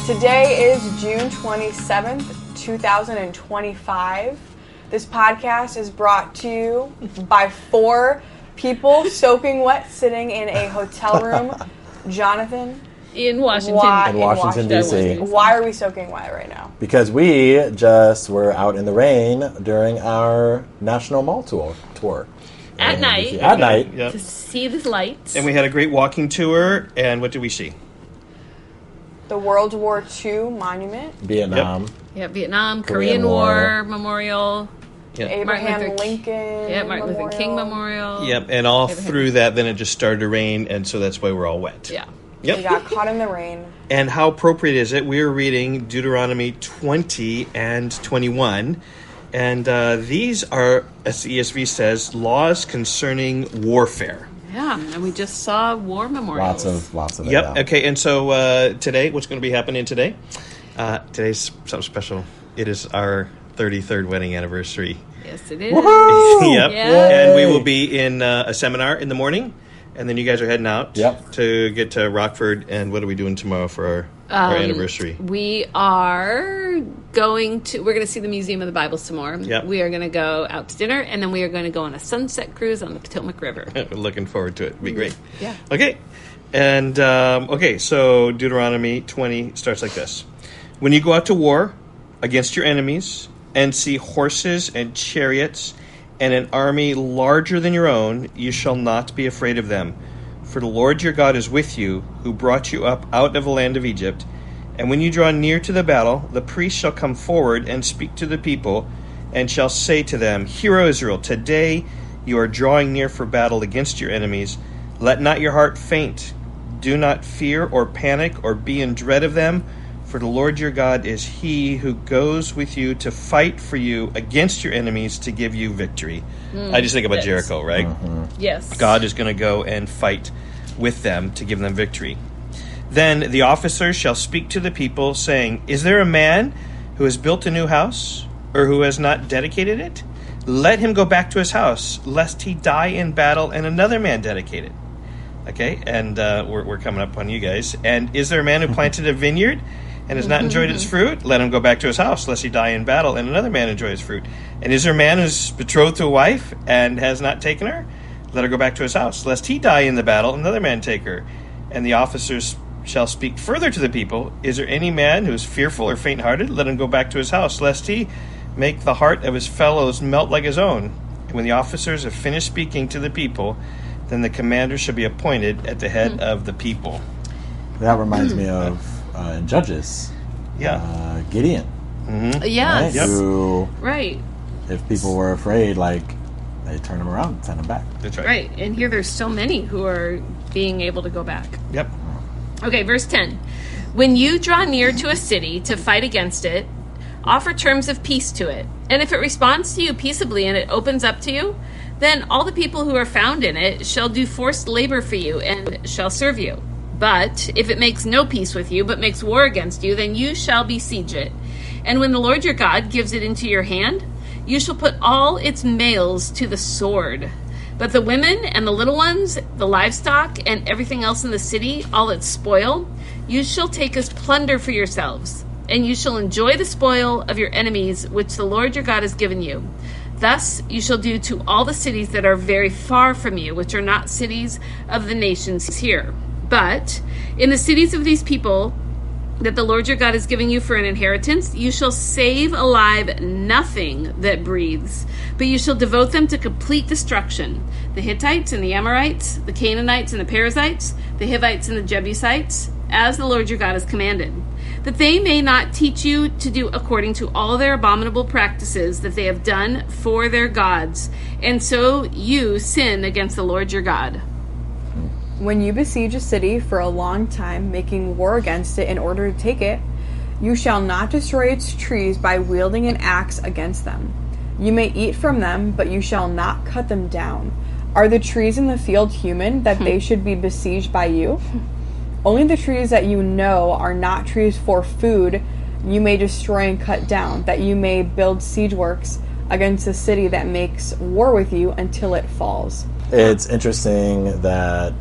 Today is June 27th, 2025. This podcast is brought to you by 4 people soaking wet sitting in a hotel room. Jonathan? In Washington. In Washington, D.C. Why are we soaking wet right now? Because we just were out in the rain during our National Mall tour. At night. Yep. To see the lights. And we had a great walking tour, and what did we see? The World War II Monument. Vietnam. Yeah, Vietnam, Korean War Memorial. Yep. Abraham Lincoln. Yeah, Martin Luther King Memorial. Yep, and all through that, then it just started to rain, and so that's why we're all wet. Yeah. Yep. We got caught in the rain. And how appropriate is it? We were reading Deuteronomy 20 and 21, and these are, as the ESV says, laws concerning warfare. Yeah, and we just saw war memorials. Lots of it. Yep. Yeah. Okay, and so today, what's going to be happening today? Today's something special. It is our 33rd wedding anniversary. Yes, it is. Woohoo! Yep. Yeah. And we will be in a seminar in the morning, and then you guys are heading out to get to Rockford. And what are we doing tomorrow for our anniversary? We are we're going to see the Museum of the Bible some more. Yep. We are going to go out to dinner, and then we are going to go on a sunset cruise on the Potomac River. We're looking forward to it. It'll be great. Yeah. Okay. And, so Deuteronomy 20 starts like this. When you go out to war against your enemies and see horses and chariots and an army larger than your own, you shall not be afraid of them. For the Lord your God is with you, who brought you up out of the land of Egypt. And when you draw near to the battle, the priest shall come forward and speak to the people, and shall say to them, Hear, O Israel, today you are drawing near for battle against your enemies. Let not your heart faint. Do not fear or panic or be in dread of them, for the Lord your God is he who goes with you to fight for you against your enemies to give you victory. I just think about Jericho, right? Mm-hmm. Yes. God is going to go and fight with them to give them victory. Then the officers shall speak to the people, saying, Is there a man who has built a new house, or who has not dedicated it? Let him go back to his house, lest he die in battle and another man dedicate it. Okay, and we're coming up on you guys. And is there a man who planted a vineyard and has not enjoyed its fruit? Let him go back to his house, lest he die in battle and another man enjoy his fruit. And is there a man who's betrothed to a wife and has not taken her? Let her go back to his house, lest he die in the battle and another man take her. And the officers shall speak further to the people. Is there any man who is fearful or faint-hearted? Let him go back to his house, lest he make the heart of his fellows melt like his own. And when the officers have finished speaking to the people, then the commander shall be appointed at the head of the people. That reminds me of in Judges. Yeah. Gideon. Mm-hmm. Yes. Right? Who, Right. if people were afraid, they turn them around, send them back. That's right. Right. And here there's so many who are being able to go back. Yep. Okay, verse 10. When you draw near to a city to fight against it, offer terms of peace to it. And if it responds to you peaceably and it opens up to you, then all the people who are found in it shall do forced labor for you and shall serve you. But if it makes no peace with you, but makes war against you, then you shall besiege it. And when the Lord your God gives it into your hand, you shall put all its males to the sword. But the women and the little ones, the livestock, and everything else in the city, all its spoil, you shall take as plunder for yourselves. And you shall enjoy the spoil of your enemies, which the Lord your God has given you. Thus you shall do to all the cities that are very far from you, which are not cities of the nations here. But in the cities of these people that the Lord your God is giving you for an inheritance, you shall save alive nothing that breathes, but you shall devote them to complete destruction. The Hittites and the Amorites, the Canaanites and the Perizzites, the Hivites and the Jebusites, as the Lord your God has commanded, that they may not teach you to do according to all their abominable practices that they have done for their gods, and so you sin against the Lord your God. When you besiege a city for a long time, making war against it in order to take it, you shall not destroy its trees by wielding an axe against them. You may eat from them, but you shall not cut them down. Are the trees in the field human, that they should be besieged by you? Only the trees that you know are not trees for food you may destroy and cut down, that you may build siege works against the city that makes war with you until it falls. It's interesting that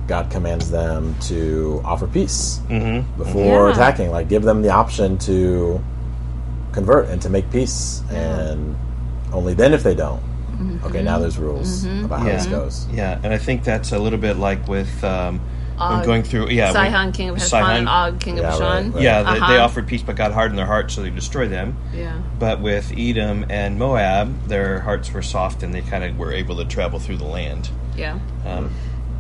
God commands them to offer peace before Yeah. attacking. Like, give them the option to convert and to make peace. And only then, if they don't, okay, now there's rules about how this goes. Yeah, and I think that's a little bit like with when going through. Sihon, king of Heshbon, and Og, king of Bashan. right. Yeah, they offered peace, but God hardened their hearts, so they destroyed them. Yeah. But with Edom and Moab, their hearts were soft, and they kind of were able to travel through the land. Yeah.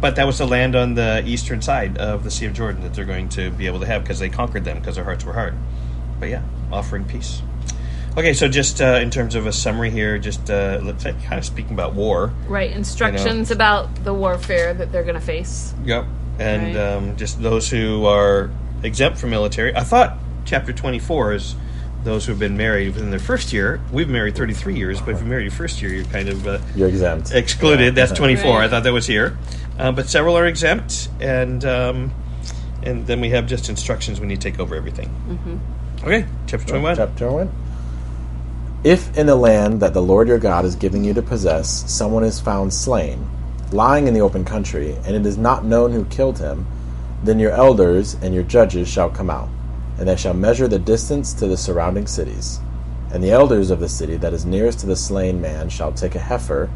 But that was the land on the eastern side of the Sea of Jordan that they're going to be able to have because they conquered them because their hearts were hard. But yeah, offering peace. Okay, so just in terms of a summary here, just let's say kind of speaking about war. Right. Instructions about the warfare that they're going to face. Yep. And just those who are exempt from military. I thought chapter 24 is those who have been married within their first year. We've been married 33 years, but if you're married your first year, you're kind of You're exempt. excluded. That's 24. Right. I thought that was here. But several are exempt, and then we have just instructions when you take over everything. Okay, chapter 21. Chapter 21. If in the land that the Lord your God is giving you to possess, someone is found slain, lying in the open country, and it is not known who killed him, then your elders and your judges shall come out, and they shall measure the distance to the surrounding cities. And the elders of the city that is nearest to the slain man shall take a heifer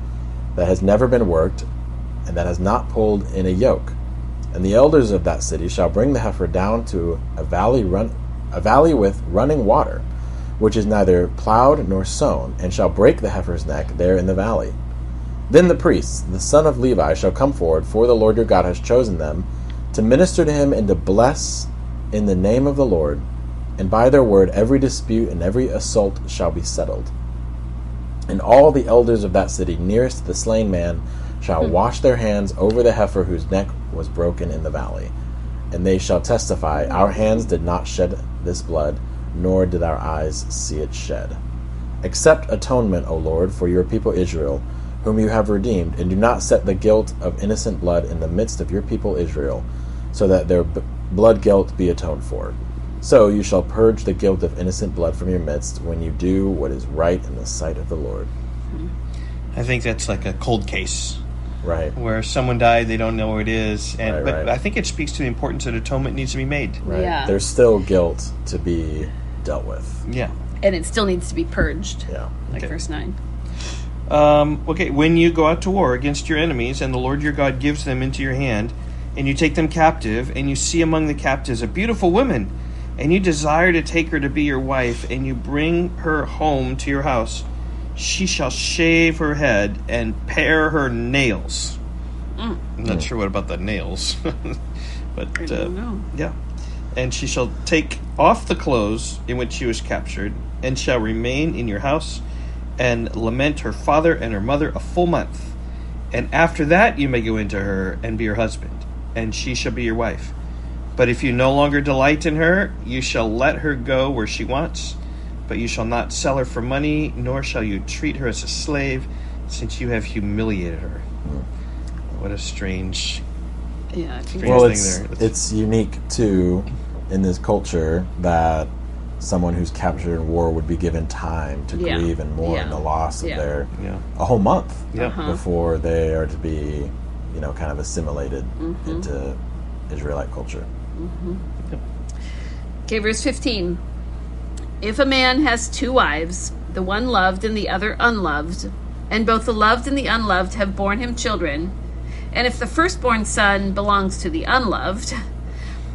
that has never been worked, and that has not pulled in a yoke. And the elders of that city shall bring the heifer down to a valley with running water, which is neither plowed nor sown, and shall break the heifer's neck there in the valley. Then the priests, the son of Levi, shall come forward, for the Lord your God has chosen them, to minister to him and to bless in the name of the Lord. And by their word every dispute and every assault shall be settled. And all the elders of that city nearest to the slain man shall wash their hands over the heifer whose neck was broken in the valley. And they shall testify, our hands did not shed this blood, nor did our eyes see it shed. Accept atonement, O Lord, for your people Israel, whom you have redeemed, and do not set the guilt of innocent blood in the midst of your people Israel, so that their blood guilt be atoned for. So you shall purge the guilt of innocent blood from your midst when you do what is right in the sight of the Lord. I think that's like a cold case. Right. Where someone died, they don't know who it is. And Right. But I think it speaks to the importance that atonement needs to be made. Right. Yeah. There's still guilt to be dealt with. Yeah. And it still needs to be purged. Yeah. Like Okay. verse 9. Okay, when you go out to war against your enemies, and the Lord your God gives them into your hand, and you take them captive, and you see among the captives a beautiful woman, and you desire to take her to be your wife, and you bring her home to your house, she shall shave her head and pare her nails. I'm not sure what about the nails, but I don't know. yeah. And she shall take off the clothes in which she was captured, and shall remain in your house, and lament her father and her mother a full month. And after that you may go into her and be her husband, and she shall be your wife. But if you no longer delight in her, you shall let her go where she wants, but you shall not sell her for money, nor shall you treat her as a slave, since you have humiliated her. What a strange... Yeah, I think Well, thing there. it's unique, too, in this culture that someone who's captured in war would be given time to Yeah. grieve and mourn Yeah. the loss of Yeah. their Yeah. a whole month Yeah. before they are to be, kind of assimilated into Israelite culture. Okay, verse 15. If a man has two wives, the one loved and the other unloved, and both the loved and the unloved have borne him children, and if the firstborn son belongs to the unloved,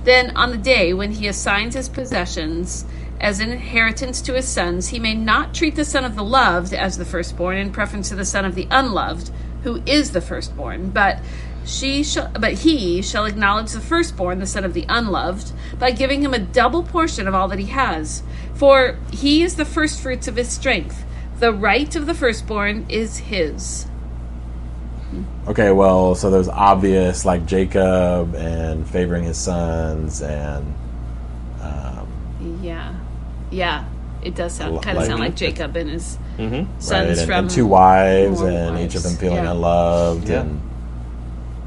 then on the day when he assigns his possessions as an inheritance to his sons, he may not treat the son of the loved as the firstborn in preference to the son of the unloved, who is the firstborn, but he shall acknowledge the firstborn, the son of the unloved, by giving him a double portion of all that he has. For he is the firstfruits of his strength. The right of the firstborn is his. Okay, well, so there's obvious, like Jacob and favoring his sons, and Yeah. It does sound sound like Jacob and his sons right, from and two wives, more and wives. each of them feeling Yeah. unloved, Yeah.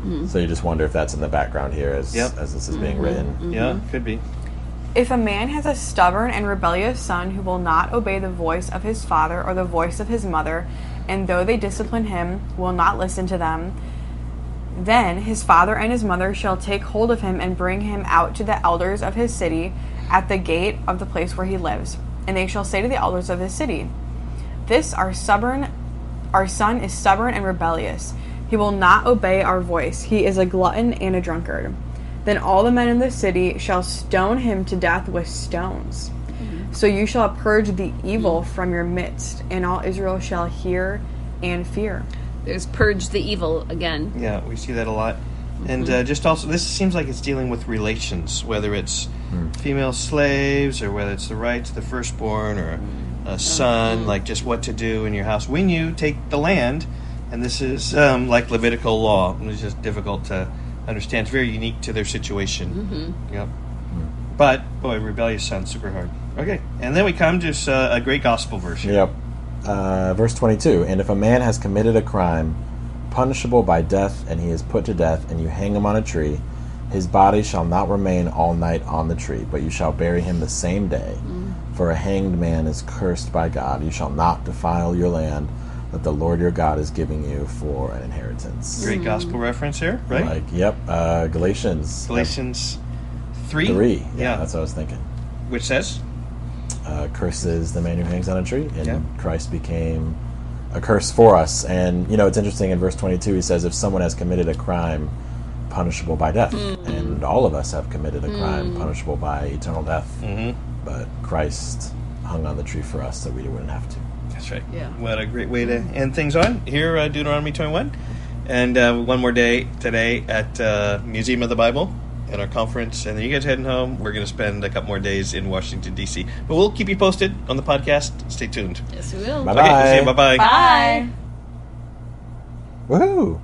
and so you just wonder if that's in the background here as Yep. as this is being written. Yeah, could be. If a man has a stubborn and rebellious son who will not obey the voice of his father or the voice of his mother, and though they discipline him, will not listen to them, Then his father and his mother shall take hold of him and bring him out to the elders of his city at the gate of the place where he lives. And they shall say to the elders of his city, This our son is stubborn and rebellious. He will not obey our voice. He is a glutton and a drunkard. Then all the men in the city shall stone him to death with stones. So you shall purge the evil from your midst, and all Israel shall hear and fear. There's purge the evil again. Yeah, we see that a lot. And just also, this seems like it's dealing with relations, whether it's female slaves or whether it's the right to the firstborn or a son, like just what to do in your house when you take the land. And this is like Levitical law. It's just difficult to understand. It's very unique to their situation. Yep. But, boy, rebellious sounds super hard. Okay, and then we come to a great gospel verse here. Yep. Verse 22, And if a man has committed a crime punishable by death, and he is put to death, and you hang him on a tree, his body shall not remain all night on the tree, but you shall bury him the same day. For a hanged man is cursed by God. You shall not defile your land that the Lord your God is giving you for an inheritance. Great gospel reference here, right? Galatians. Galatians 3? 3, yeah, that's what I was thinking. Which says? Cursed is the man who hangs on a tree, and Christ became a curse for us. And, it's interesting, in verse 22, he says, if someone has committed a crime punishable by death, and all of us have committed a crime punishable by eternal death, but Christ hung on the tree for us so we wouldn't have to. That's right. Yeah. What a great way to end things on. Here, Deuteronomy 21. And one more day today at Museum of the Bible at our conference. And then you guys heading home. We're going to spend a couple more days in Washington, D.C. But we'll keep you posted on the podcast. Stay tuned. Yes, we will. Bye-bye. Okay, we'll see you. Bye-bye. Bye. Woohoo!